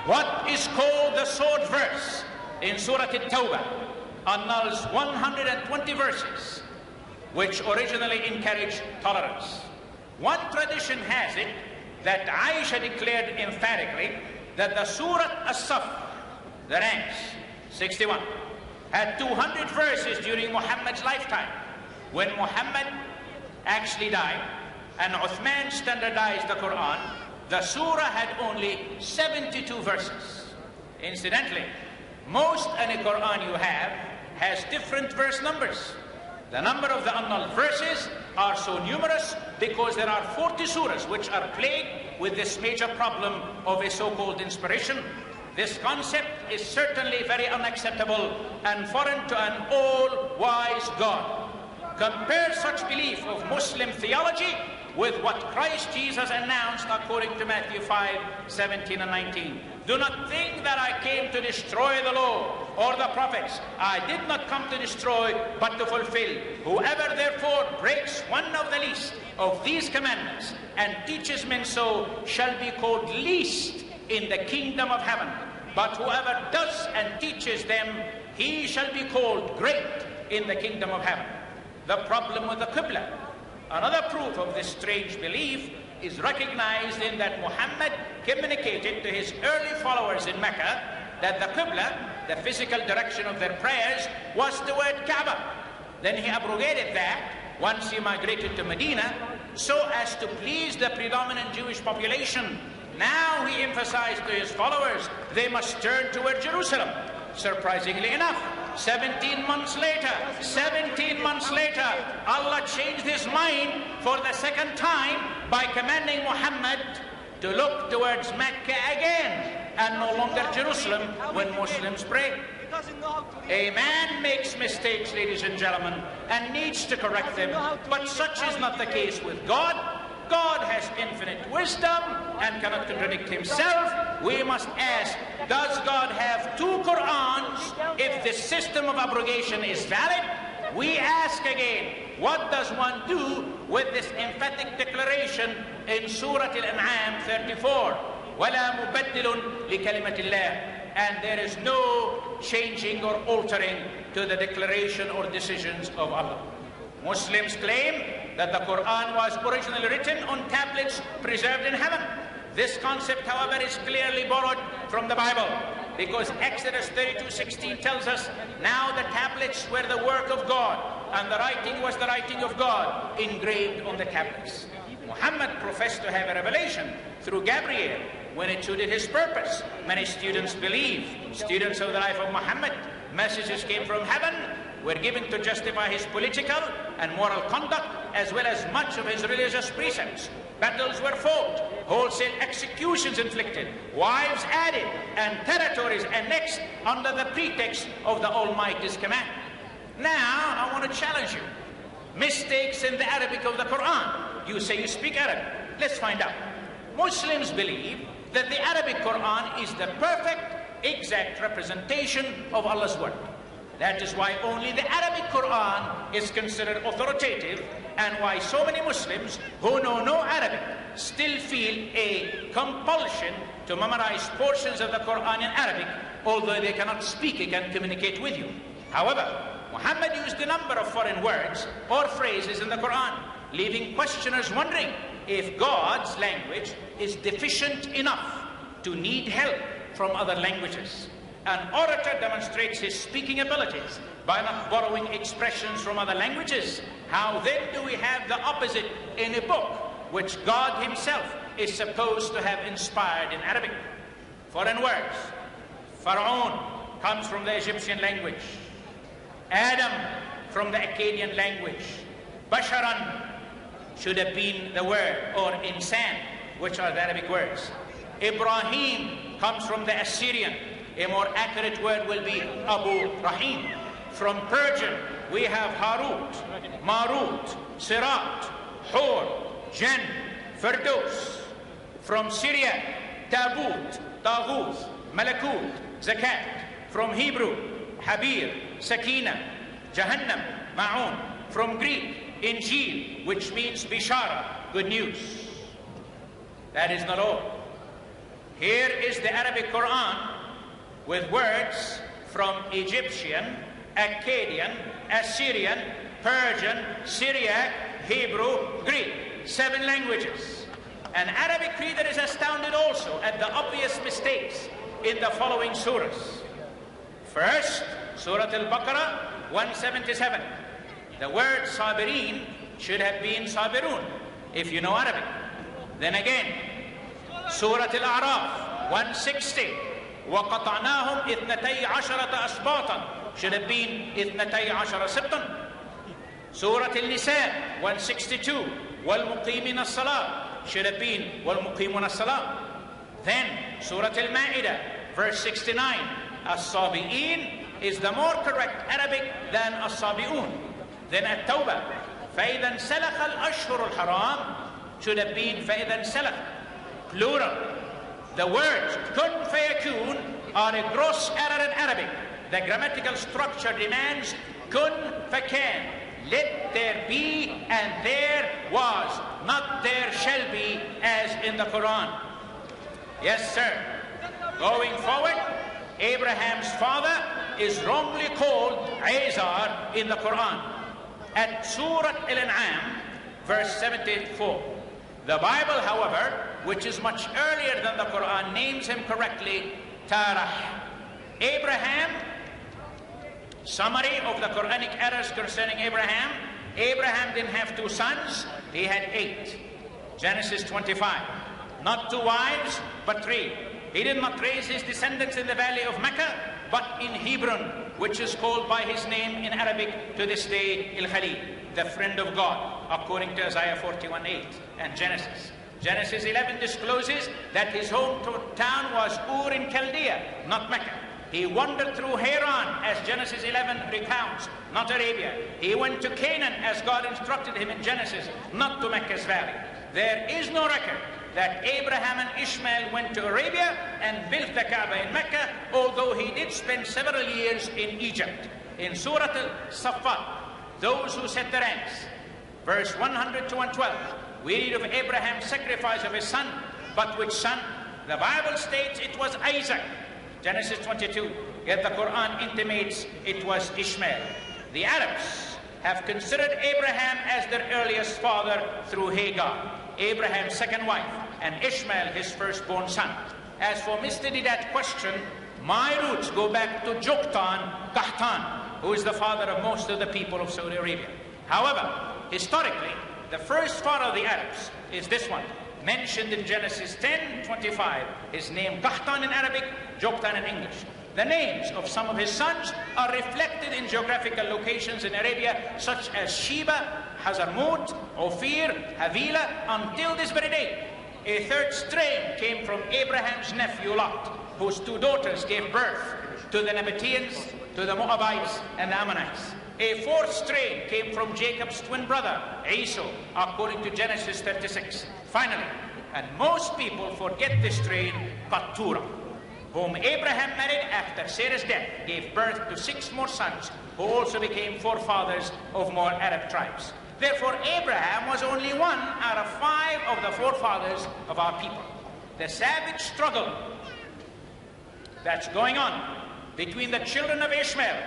What is called the sword verse in Surah At-Tawbah annuls 120 verses which originally encouraged tolerance. One tradition has it that Aisha declared emphatically that the Surah As-Saff, the ranks, 61, had 200 verses during Muhammad's lifetime. When Muhammad actually died and Uthman standardized the Qur'an, the surah had only 72 verses. Incidentally, most any Qur'an you have has different verse numbers. The number of the annulled verses are so numerous because there are 40 surahs which are plagued with this major problem of a so-called inspiration. This concept is certainly very unacceptable and foreign to an all-wise God. Compare such belief of Muslim theology with what Christ Jesus announced according to Matthew 5:17 and 19. Do not think that I came to destroy the law or the prophets. I did not come to destroy, but to fulfill. Whoever therefore breaks one of the least of these commandments and teaches men so shall be called least in the kingdom of heaven. But whoever does and teaches them, he shall be called great in the kingdom of heaven. The problem with the Qibla, another proof of this strange belief, is recognized in that Muhammad communicated to his early followers in Mecca that the Qibla, the physical direction of their prayers, was toward Kaaba. Then he abrogated that once he migrated to Medina so as to please the predominant Jewish population. Now he emphasized to his followers they must turn toward Jerusalem. Surprisingly enough, 17 months later, Allah changed his mind for the second time by commanding Muhammad to look towards Mecca again and no longer Jerusalem when Muslims pray. A man makes mistakes, ladies and gentlemen, and needs to correct them, but such is not the case with God. God has infinite wisdom and cannot contradict himself. We must ask, does God have two Qur'ans if this system of abrogation is valid? We ask again, what does one do with this emphatic declaration in Surah Al-An'am 34? وَلَا مُبَدِّلٌ لِكَلِمَةِ اللَّهِ. And there is no changing or altering to the declaration or decisions of Allah. Muslims claim that the Qur'an was originally written on tablets preserved in heaven. This concept, however, is clearly borrowed from the Bible, because Exodus 32:16 tells us, now the tablets were the work of God, and the writing was the writing of God, engraved on the tablets. Muhammad professed to have a revelation through Gabriel when it suited his purpose. Many students believe, students of the life of Muhammad, messages came from heaven, were given to justify his political and moral conduct, as well as much of his religious precepts. Battles were fought, wholesale executions inflicted, wives added, and territories annexed under the pretext of the Almighty's command. Now, I want to challenge you. Mistakes in the Arabic of the Qur'an. You say you speak Arabic. Let's find out. Muslims believe that the Arabic Qur'an is the perfect, exact representation of Allah's word. That is why only the Arabic Qur'an is considered authoritative, and why so many Muslims who know no Arabic still feel a compulsion to memorize portions of the Qur'an in Arabic, although they cannot speak it and communicate with you. However, Muhammad used a number of foreign words or phrases in the Qur'an, leaving questioners wondering if God's language is deficient enough to need help from other languages. An orator demonstrates his speaking abilities by not borrowing expressions from other languages. How then do we have the opposite in a book which God himself is supposed to have inspired in Arabic? Foreign words. Pharaoh comes from the Egyptian language. Adam from the Akkadian language. Basharan should have been the word, or insan, which are the Arabic words. Ibrahim comes from the Assyrian. A more accurate word will be Abu Rahim. From Persian, we have Harut, Marut, Sirat, Hur, Jan, Firdaus. From Syria, Tabut, Taghut, Malakut, Zakat. From Hebrew, Habir, Sakina, Jahannam, Ma'un. From Greek, Injil, which means Bishara, good news. That is not all. Here is the Arabic Qur'an with words from Egyptian, Akkadian, Assyrian, Persian, Syriac, Hebrew, Greek. 7 languages. An Arabic reader is astounded also at the obvious mistakes in the following surahs. First, Surah Al-Baqarah 177. The word Sabirin should have been Sabirun, if you know Arabic. Then again, Surah Al-A'raf 160. وَقَطَعْنَاهُمْ إِثْنَتَيْ عَشَرَةَ أَسْبَاطًا should have been إِثْنَتَيْ عَشَرَ سِبْطًا. Surah Al-Nisa 162. وَالْمُقِيمِينَ الصَّلَاةِ should have been وَالْمُقِيمُونَ الصَّلَاةِ. Then Surah Al-Ma'idah verse 69. As-Sabi'in is the more correct Arabic than As-Sabi'un. Then At-Tawbah فَإِذَا انْسَلَخَ الْأَشْهُرُ الْحَرَامِ should have been فَإِذَا انْسَلَخ, plural. The words kun fayakun are a gross error in Arabic. The grammatical structure demands kun fakan, let there be and there was, not there shall be, as in the Quran. Yes, sir. Going forward, Abraham's father is wrongly called Azar in the Quran. At Surah Al-An'am, verse 74. The Bible, however, which is much earlier than the Quran, names him correctly Tarah. Abraham, summary of the Quranic errors concerning Abraham. Abraham didn't have 2 sons, he had 8. Genesis 25. Not 2 wives, but 3. He did not raise his descendants in the valley of Mecca, but in Hebron, which is called by his name in Arabic to this day, Al-Khalil, the friend of God, according to Isaiah 41:8 and Genesis. Genesis 11 discloses that his hometown was Ur in Chaldea, not Mecca. He wandered through Haran, as Genesis 11 recounts, not Arabia. He went to Canaan, as God instructed him in Genesis, not to Mecca's valley. There is no record that Abraham and Ishmael went to Arabia and built the Kaaba in Mecca, although he did spend several years in Egypt. In Surah Al-Saffat, those who set the ranks, verse 100 to 112, we read of Abraham's sacrifice of his son. But which son? The Bible states it was Isaac, Genesis 22, yet the Quran intimates it was Ishmael. The Arabs have considered Abraham as their earliest father through Hagar, Abraham's second wife, and Ishmael his firstborn son. As for Mr. Deedat's question, my roots go back to Joktan Kahtan, who is the father of most of the people of Saudi Arabia. However, historically, the first father of the Arabs is this one, mentioned in Genesis 10:25. His name Kahtan in Arabic, Joktan in English. The names of some of his sons are reflected in geographical locations in Arabia, such as Sheba, Hazarmut, Ophir, Havila, until this very day. A third strain came from Abraham's nephew Lot, whose 2 daughters gave birth to the Nabateans, to the Moabites, and the Ammonites. A 4th strain came from Jacob's twin brother, Esau, according to Genesis 36. Finally, and most people forget this strain, Keturah, whom Abraham married after Sarah's death, gave birth to 6 more sons, who also became forefathers of more Arab tribes. Therefore, Abraham was only 1 out of 5 of the forefathers of our people. The savage struggle that's going on between the children of Ishmael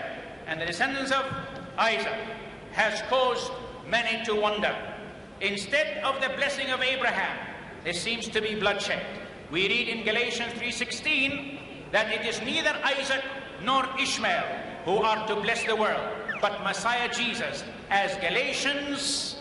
and the descendants of Isaac has caused many to wonder. Instead of the blessing of Abraham, there seems to be bloodshed. We read in Galatians 3:16 that it is neither Isaac nor Ishmael who are to bless the world, but Messiah Jesus, as Galatians